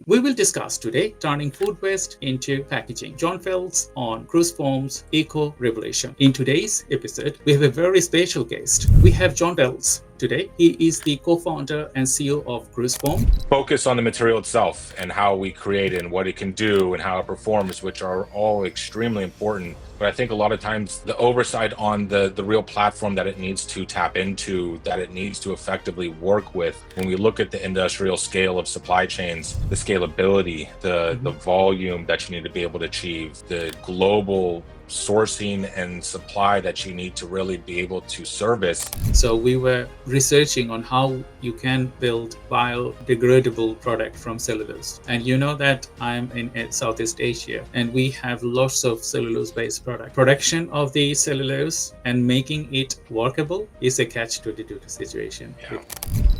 We will discuss today turning food waste into packaging. John Feltz on Cruise Form's Eco Revolution. In today's episode, we have a very special guest. We have John Feltz today. He is the co-founder and CEO of Cruise Form. Focus on the material itself and how we create it and what it can do and how it performs, which are all extremely important. But I think a lot of times the oversight on the real platform that it needs to tap into, that it needs to effectively work with. When we look at the industrial scale of supply chains, the scalability, the volume that you need to be able to achieve, the global sourcing and supply that you need to really be able to service. So we were researching on how you can build biodegradable product from cellulose. And you know that I'm in Southeast Asia and we have lots of cellulose-based product. Production of the cellulose and making it workable is a catch-22 situation. Yeah.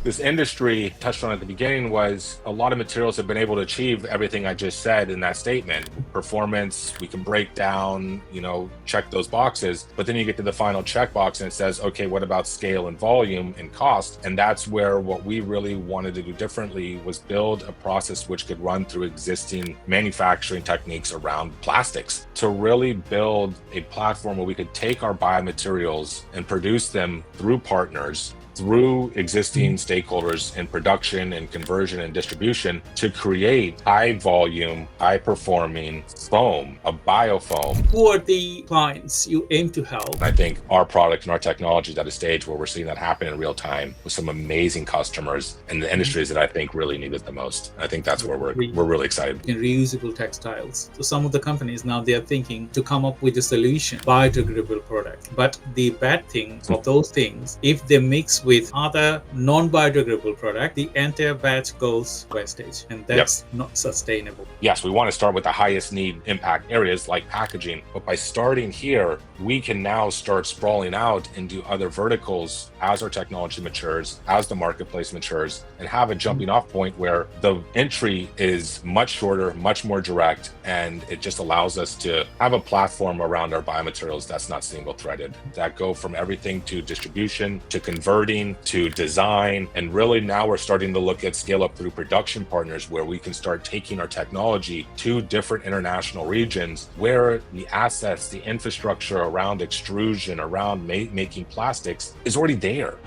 This industry, touched on at the beginning, was a lot of materials have been able to achieve everything I just said in that statement. Performance, we can break down, check those boxes, but then you get to the final checkbox and it says, okay, what about scale and volume and cost? And that's where what we really wanted to do differently was build a process which could run through existing manufacturing techniques around plastics to really build a platform where we could take our biomaterials and produce them through partners, through existing stakeholders in production and conversion and distribution to create high volume, high performing foam, a biofoam. Who are the clients you aim to help? I think our product and our technology is at a stage where we're seeing that happen in real time with some amazing customers and the industries that I think really need it the most. I think that's where we're really excited. In reusable textiles. So some of the companies now they are thinking to come up with a solution, biodegradable product. But the bad thing of those things, if they mix with other non-biodegradable product, the entire batch goes wastage, and that's not sustainable. Yes, we want to start with the highest need impact areas like packaging, but by starting here, we can now start sprawling out into other verticals as our technology matures, as the marketplace matures, and have a jumping off point where the entry is much shorter, much more direct, and it just allows us to have a platform around our biomaterials that's not single threaded, that go from everything to distribution, to converting, to design. And really now we're starting to look at scale up through production partners where we can start taking our technology to different international regions where the assets, the infrastructure around extrusion, around making plastics is already there.